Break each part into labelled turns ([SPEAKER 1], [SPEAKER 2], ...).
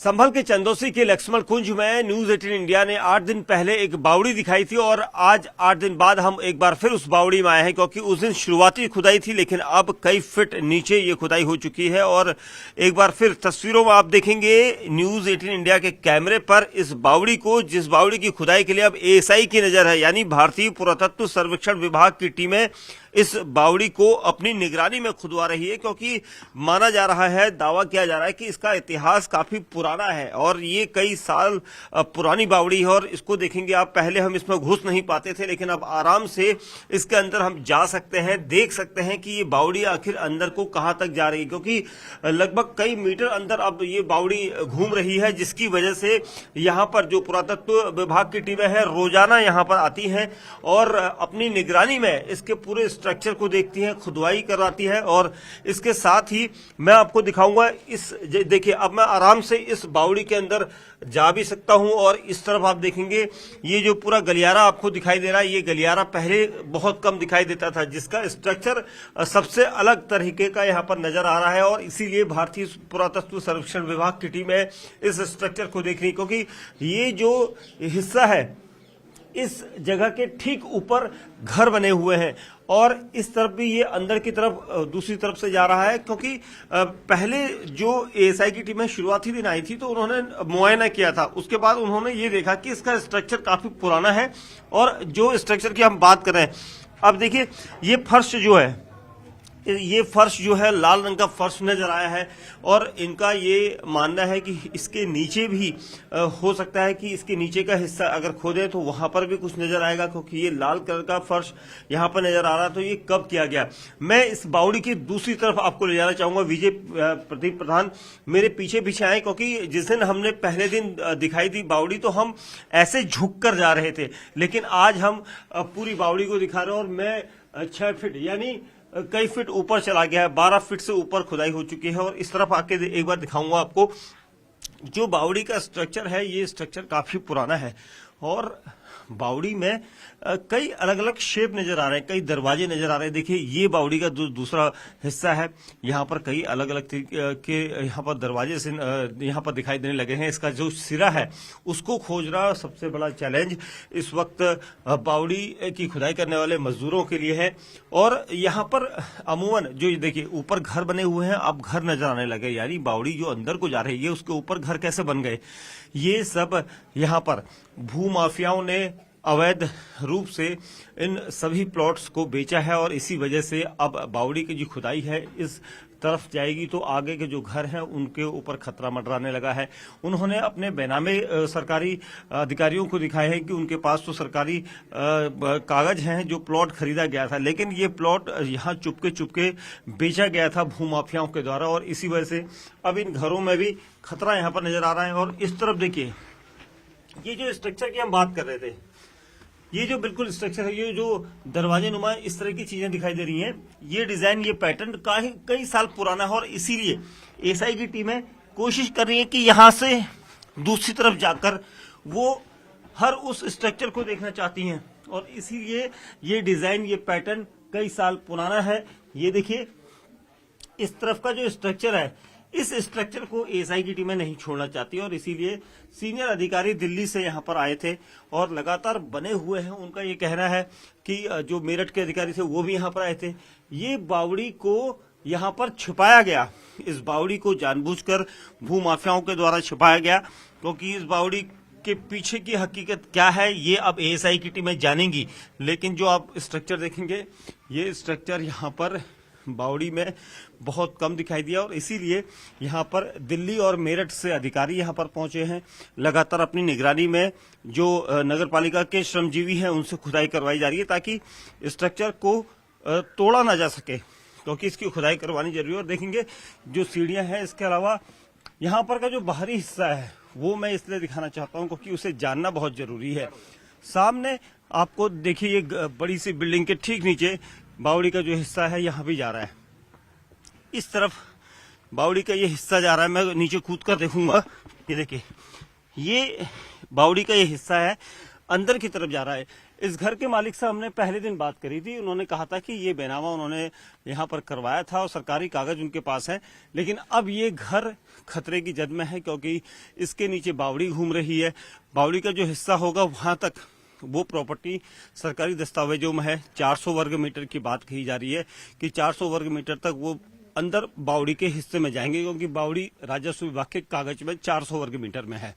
[SPEAKER 1] संभल के चंदौसी के लक्ष्मण कुंज में न्यूज 18 इंडिया ने 8 दिन पहले एक बावड़ी दिखाई थी और आज 8 दिन बाद हम एक बार फिर उस बावड़ी में आए हैं, क्योंकि उस दिन शुरुआती खुदाई थी लेकिन अब कई फीट नीचे ये खुदाई हो चुकी है। और एक बार फिर तस्वीरों में आप देखेंगे न्यूज 18 इंडिया के कैमरे पर इस बावड़ी को, जिस बावड़ी की खुदाई के लिए अब एएसआई की नजर है, यानी भारतीय पुरातत्व सर्वेक्षण विभाग की टीमें इस बावड़ी को अपनी निगरानी में खुदवा रही है, क्योंकि माना जा रहा है, दावा किया जा रहा है कि इसका इतिहास काफी पुराना है और ये कई साल पुरानी बावड़ी है। और इसको देखेंगे आप, पहले हम इसमें घुस नहीं पाते थे लेकिन अब आराम से इसके अंदर हम जा सकते हैं, देख सकते हैं कि ये बावड़ी आखिर अंदर को कहां तक जा रही है, क्योंकि लगभग कई मीटर अंदर अब ये बावड़ी घूम रही है, जिसकी वजह से यहां पर जो पुरातत्व विभाग की टीमें हैं रोजाना यहां पर आती हैं और अपनी निगरानी में इसके पूरे स्ट्रक्चर को देखती हैं, खुदवाई करवाती है। और इसके साथ ही मैं आपको दिखाऊंगा, इस देखिए अब मैं आराम से इस बावड़ी के अंदर जा भी सकता हूं और इस तरफ आप देखेंगे ये जो पूरा गलियारा आपको दिखाई दे रहा है, ये गलियारा पहले बहुत कम दिखाई देता था, जिसका स्ट्रक्चर सबसे अलग तरीके का यहां पर नजर आ रहा है। और इसीलिए भारतीय पुरातत्व सर्वेक्षण विभाग की टीम है इस स्ट्रक्चर को देख रही, क्योंकि ये जो हिस्सा है इस जगह के ठीक ऊपर घर बने हुए हैं और इस तरफ भी ये अंदर की तरफ दूसरी तरफ से जा रहा है, क्योंकि पहले जो एएसआई की टीमें शुरुआती दिन आई थी तो उन्होंने मुआयना किया था, उसके बाद उन्होंने ये देखा कि इसका स्ट्रक्चर काफी पुराना है। और जो स्ट्रक्चर की हम बात कर रहे हैं, अब देखिए ये फर्श जो है, ये फर्श जो है लाल रंग का फर्श नजर आया है और इनका ये मानना है कि इसके नीचे भी हो सकता है कि इसके नीचे का हिस्सा अगर खोदे तो वहां पर भी कुछ नजर आएगा, क्योंकि ये लाल कलर का फर्श यहां पर नजर आ रहा है। तो ये कब किया गया, मैं इस बावड़ी की दूसरी तरफ आपको ले जाना चाहूंगा। विजय प्रदीप प्रधान मेरे पीछे पीछे आए, क्योंकि जिस दिन हमने पहले दिन दिखाई दी बावड़ी तो हम ऐसे झुक कर जा रहे थे, लेकिन आज हम पूरी बावड़ी को दिखा रहे हैं और मैं 6 फीट यानी कई फीट ऊपर चला गया है, 12 फीट से ऊपर खुदाई हो चुकी है। और इस तरफ आके एक बार दिखाऊंगा आपको, जो बावड़ी का स्ट्रक्चर है ये स्ट्रक्चर काफी पुराना है और बावड़ी में कई अलग अलग शेप नजर आ रहे हैं, कई दरवाजे नजर आ रहे हैं। देखिए ये बावड़ी का दूसरा हिस्सा है, यहाँ पर कई अलग अलग के यहाँ पर दरवाजे से यहाँ पर दिखाई देने लगे हैं। इसका जो सिरा है उसको खोजना सबसे बड़ा चैलेंज इस वक्त बावड़ी की खुदाई करने वाले मजदूरों के लिए है। और यहाँ पर अमूमन जो देखिए ऊपर घर बने हुए हैं, अब घर नजर आने लगे, यानी बावड़ी जो अंदर को जा रही है उसके ऊपर घर कैसे बन गए। ये सब यहाँ पर भूमाफियाओं ने अवैध रूप से इन सभी प्लॉट्स को बेचा है और इसी वजह से अब बावड़ी की जो खुदाई है इस तरफ जाएगी तो आगे के जो घर हैं उनके ऊपर खतरा मंडराने लगा है। उन्होंने अपने बेनामे सरकारी अधिकारियों को दिखाया है कि उनके पास तो सरकारी कागज हैं जो प्लॉट खरीदा गया था, लेकिन ये प्लॉट यहाँ चुपके चुपके बेचा गया था भूमाफियाओं के द्वारा और इसी वजह से अब इन घरों में भी खतरा यहाँ पर नजर आ रहा है। और इस तरफ देखिए, ये जो स्ट्रक्चर की हम बात कर रहे थे, ये जो बिल्कुल स्ट्रक्चर है, ये जो दरवाजे नुमा इस तरह की चीजें दिखाई दे रही हैं, ये डिजाइन, ये पैटर्न कई साल पुराना है और इसीलिए एएसआई की टीमें कोशिश कर रही है कि यहां से दूसरी तरफ जाकर वो हर उस स्ट्रक्चर को देखना चाहती हैं और इसीलिए ये डिजाइन, ये पैटर्न कई साल पुराना है। ये देखिए इस तरफ का जो स्ट्रक्चर है, इस स्ट्रक्चर को एएसआई की टीमें नहीं छोड़ना चाहती और इसीलिए सीनियर अधिकारी दिल्ली से यहां पर आए थे और लगातार बने हुए हैं। उनका ये कहना है कि जो मेरठ के अधिकारी थे वो भी यहां पर आए थे। ये बावड़ी को यहां पर छिपाया गया, इस बावड़ी को जानबूझकर भूमाफियाओं के द्वारा छिपाया गया, क्योंकि इस बावड़ी के पीछे की हकीकत क्या है ये अब एएसआई की टीमें जानेंगी। लेकिन जो आप स्ट्रक्चर देखेंगे, ये स्ट्रक्चर यहाँ पर बावड़ी में बहुत कम दिखाई दिया और इसीलिए यहाँ पर दिल्ली और मेरठ से अधिकारी यहाँ पर पहुंचे हैं। लगातार अपनी निगरानी में जो नगर पालिका के श्रमजीवी हैं उनसे खुदाई करवाई जा रही है ताकि स्ट्रक्चर को तोड़ा ना जा सके, क्योंकि इसकी खुदाई करवानी जरूरी है। और देखेंगे जो सीढ़ियां हैं, इसके अलावा यहाँ पर का जो बाहरी हिस्सा है वो मैं इसलिए दिखाना चाहता हूँ क्योंकि उसे जानना बहुत जरूरी है। सामने आपको देखिए ये बड़ी सी बिल्डिंग के ठीक नीचे बावड़ी का जो हिस्सा है यहाँ भी जा रहा है, इस तरफ बावड़ी का ये हिस्सा जा रहा है। मैं नीचे कूद कर देखूंगा, ये देखिए ये बावड़ी का ये हिस्सा है अंदर की तरफ जा रहा है।
[SPEAKER 2] इस घर के मालिक से हमने पहले दिन बात करी थी। उन्होंने कहा था कि ये बेनामा उन्होंने यहाँ पर करवाया था और सरकारी कागज उनके पास है, लेकिन अब ये घर खतरे की जद में है क्योंकि इसके नीचे बावड़ी घूम रही है। बावड़ी का जो हिस्सा होगा वहां तक वो प्रॉपर्टी सरकारी दस्तावेजों में है। 400 वर्ग मीटर की बात कही जा रही है कि 400 वर्ग मीटर तक वो अंदर बावड़ी के हिस्से में जाएंगे, क्योंकि बावड़ी राजस्व विभाग के कागज में 400 वर्ग मीटर में है।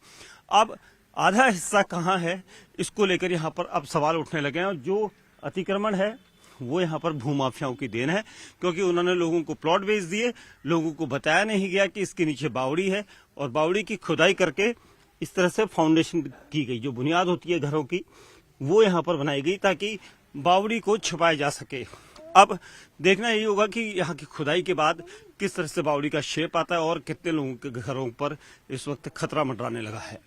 [SPEAKER 2] अब आधा हिस्सा कहाँ है, इसको लेकर यहाँ पर अब सवाल उठने लगे हैं। और जो अतिक्रमण है वो यहाँ पर भूमाफियाओं की देन है, क्योंकि उन्होंने लोगों को प्लॉट बेच दिए, लोगों को बताया नहीं गया कि इसके नीचे बावड़ी है, और बावड़ी की खुदाई करके इस तरह से फाउंडेशन की गई, जो बुनियाद होती है घरों की, वो यहाँ पर बनाई गई ताकि बावड़ी को छुपाया जा सके। अब देखना यही होगा कि यहाँ की खुदाई के बाद किस तरह से बावड़ी का शेप आता है और कितने लोगों के घरों पर इस वक्त खतरा मंडराने लगा है।